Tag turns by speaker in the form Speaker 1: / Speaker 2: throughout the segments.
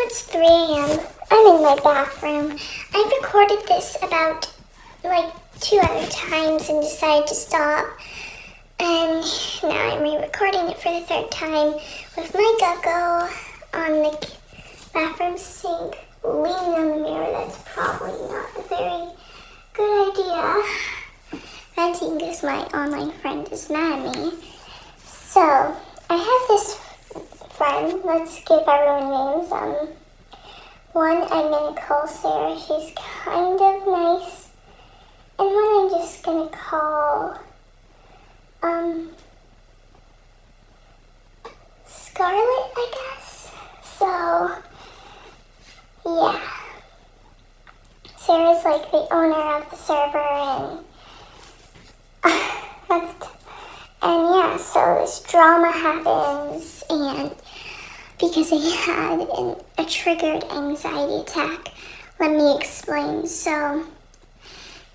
Speaker 1: it's 3 a.m. I'm in my bathroom. I've recorded this about like 2 other times and decided to stop. And now I'm re-recording it for the 3rd time with my gecko on the bathroom sink, leaning on the mirror. That's probably not a very good idea. Venting because my online friend is mad at me. So, I have this friend. Let's give everyone names. One I'm gonna call Sarah. She's kind of nice. And one I'm just gonna call, Scarlett, I guess. So, yeah. Sarah's like the owner of the server, and yeah, so this drama happens, and because I had a triggered anxiety attack. Let me explain. So,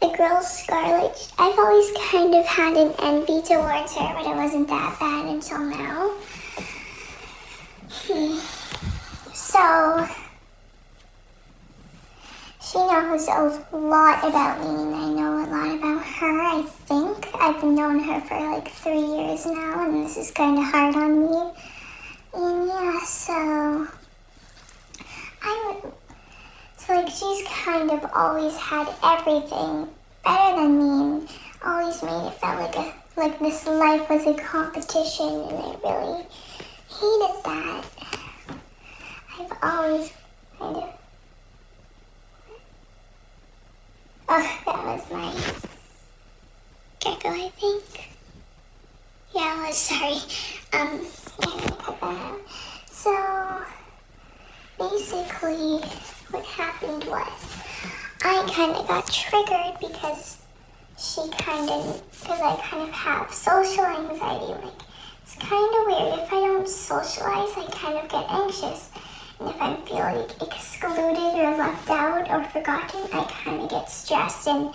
Speaker 1: the girl Scarlett, I've always kind of had an envy towards her, but it wasn't that bad until now. So, she knows a lot about me, and I know a lot about her, I think. I've known her for like 3 years now, and this is kind of hard on me. And yeah, so she's kind of always had everything better than me, and always made it feel like this life was a competition, and I really hated that. I've always kind of... Oh, that was my gecko, I think. Yeah, I was sorry. Yeah, I'm gonna cut that out. So, basically, what happened was, I kind of got triggered because I kind of have social anxiety. Like, it's kind of weird. If I don't socialize, I kind of get anxious. And if I feel like excluded or left out or forgotten, I kind of get stressed. And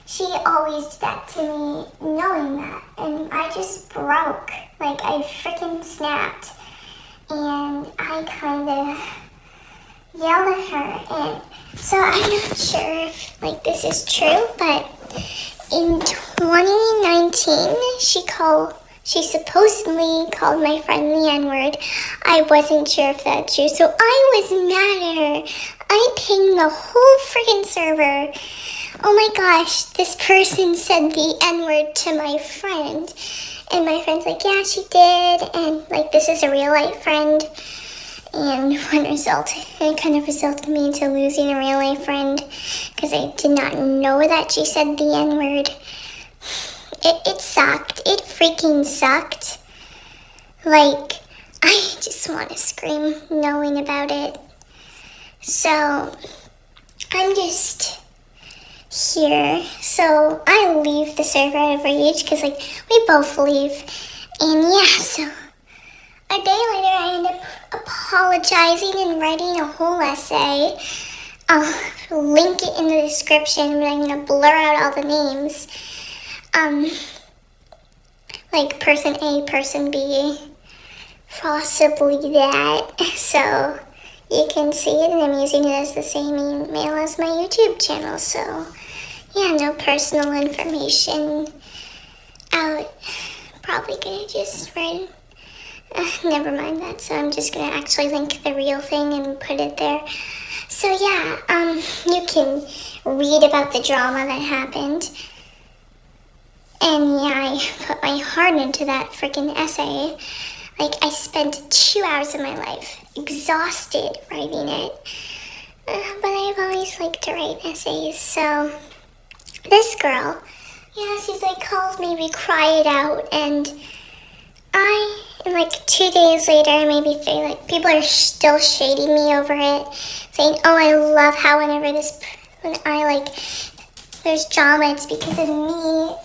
Speaker 1: she always did that to me, knowing that. And I just broke. Like, I freaking snapped. And I kind of yelled at her. And so I'm not sure if, like, this is true, but in 2019, she supposedly called my friend the N-word. I wasn't sure if that's true, so I was mad at her. I pinged the whole freaking server. Oh my gosh, this person said the N-word to my friend. And my friend's like, yeah, she did. And like, this is a real life friend. And it kind of resulted me into losing a real life friend because I did not know that she said the N-word. It sucked. It freaking sucked. Like, I just want to scream knowing about it. So, I'm just here. So, I leave the server out of rage because, like, we both leave. And yeah, so a day later, I end up apologizing and writing a whole essay. I'll link it in the description, but I'm going to blur out all the names. Like person A, person B, possibly that. So you can see it, and I'm using it as the same email as my YouTube channel. So yeah, no personal information out. Probably gonna just write. Never mind that. So I'm just gonna actually link the real thing and put it there. So yeah, you can read about the drama that happened. And yeah, I put my heart into that freaking essay. Like, I spent 2 hours of my life exhausted writing it. But I've always liked to write essays, so this girl, yeah, she's like, called me, we cried out, and like 2 days later, maybe 3, like, people are still shading me over it, saying, oh, I love how there's drama, it's because of me.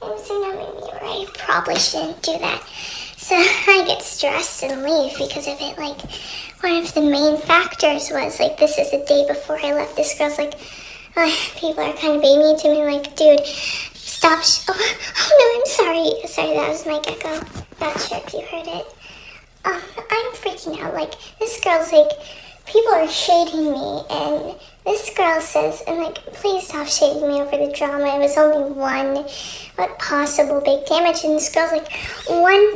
Speaker 1: I'm so not maybe right. I probably shouldn't do that. So I get stressed and leave because of it. Like, one of the main factors was, like, this is the day before I left. This girl's like, people are kind of being mean to me. Like, dude, stop. Oh no, I'm sorry. Sorry, that was my gecko. Not sure if you heard it. I'm freaking out. Like, this girl's like, people are shading me, and this girl says, and like, please stop shading me over the drama. It was only one, what possible big damage, and this girl's like, one,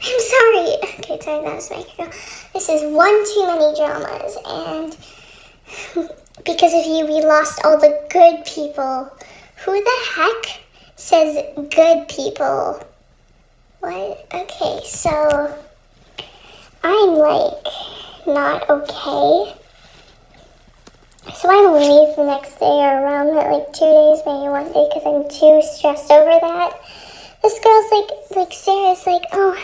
Speaker 1: I'm sorry. Okay, sorry, that was my girl. This is one too many dramas, and because of you, we lost all the good people. Who the heck says good people? What? Okay, so I'm like not okay. So I leave the next day or around that, like 2 days, maybe 1 day, because I'm too stressed over that. This girl's like Sarah's like, oh,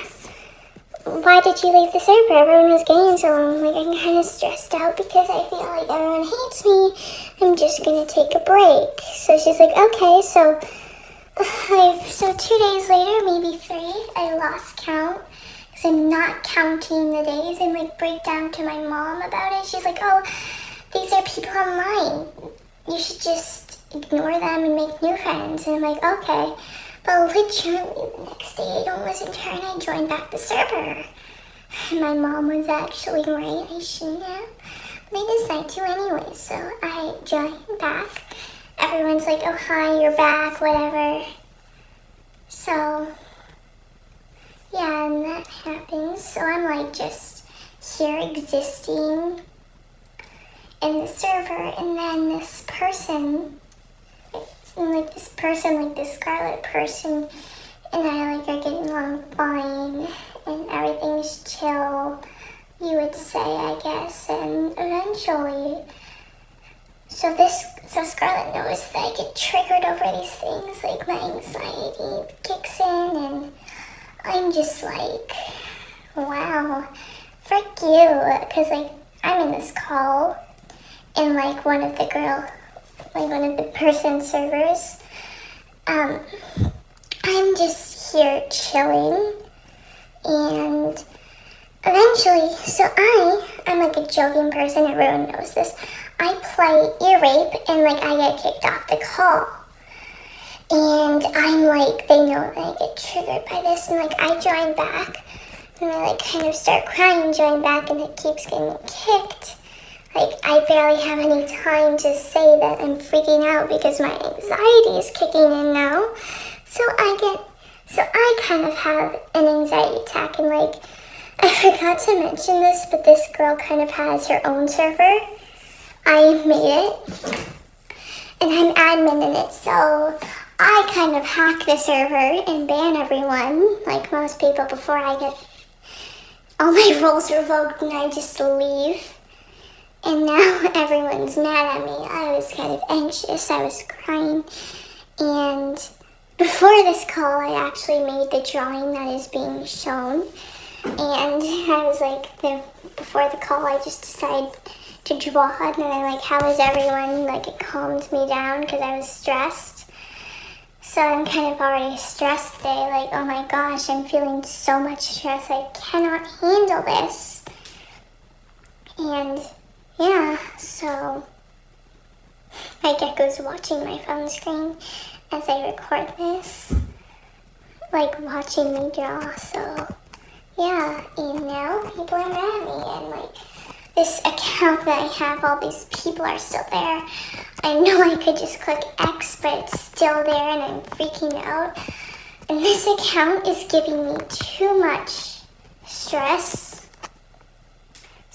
Speaker 1: why did you leave the server? Everyone was getting so long. Like, I'm kind of stressed out because I feel like everyone hates me. I'm just gonna take a break. So she's like, okay, so 2 days later, maybe 3, I lost count. Because I'm not counting the days, and like break down to my mom about it. She's like, oh, these are people online. You should just ignore them and make new friends. And I'm like, okay. But literally the next day, I don't listen to her and I joined back the server. And my mom was actually right. I shouldn't have. But I decided to anyway, so I joined back. Everyone's like, oh, hi, you're back, whatever. So, yeah, and that happens. So I'm like just here existing in the server, and then this person, like this Scarlet person, and I like are getting along fine, and everything's chill, you would say, I guess, and eventually, so Scarlet knows that I get triggered over these things, like my anxiety kicks in, and I'm just like, wow, frick you, because like I'm in this call in like one of the person's servers. I'm just here chilling, and eventually, so I'm like a joking person, everyone knows this. I play ear rape, and like I get kicked off the call. And I'm like, they know that I get triggered by this, and like I join back, and I like kind of start crying, join back, and it keeps getting kicked. Like, I barely have any time to say that I'm freaking out because my anxiety is kicking in now. So I kind of have an anxiety attack, and like, I forgot to mention this, but this girl kind of has her own server. I made it, and I'm admin in it, so I kind of hack the server and ban everyone, like most people, before I get all my roles revoked and I just leave. And now everyone's mad at me. I was kind of anxious. I was crying. And before this call, I actually made the drawing that is being shown. And I was like, before the call, I just decided to draw. And then I like, how is everyone? Like, it calmed me down because I was stressed. So I'm kind of already stressed today. Like, oh my gosh, I'm feeling so much stress. I cannot handle this. And yeah, so my gecko's watching my phone screen as I record this, like watching me draw, so yeah, and now people are mad at me, and like this account that I have, all these people are still there. I know I could just click X, but it's still there and I'm freaking out. And this account is giving me too much stress.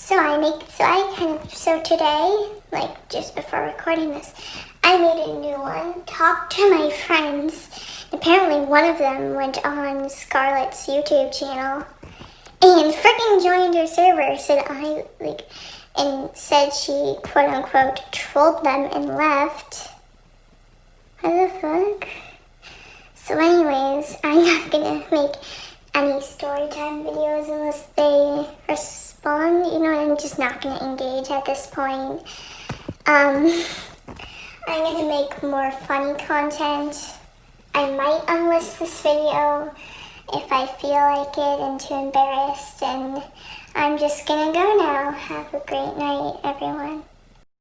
Speaker 1: So today, like just before recording this, I made a new one, talked to my friends. Apparently one of them went on Scarlett's YouTube channel and freaking joined her server, and said she quote unquote trolled them and left. What the fuck? So anyways, I'm not gonna make any storytime videos unless they respond, I'm just not going to engage at this point. I'm going to make more funny content. I might unlist this video if I feel like it and too embarrassed, and I'm just going to go now. Have a great night, everyone.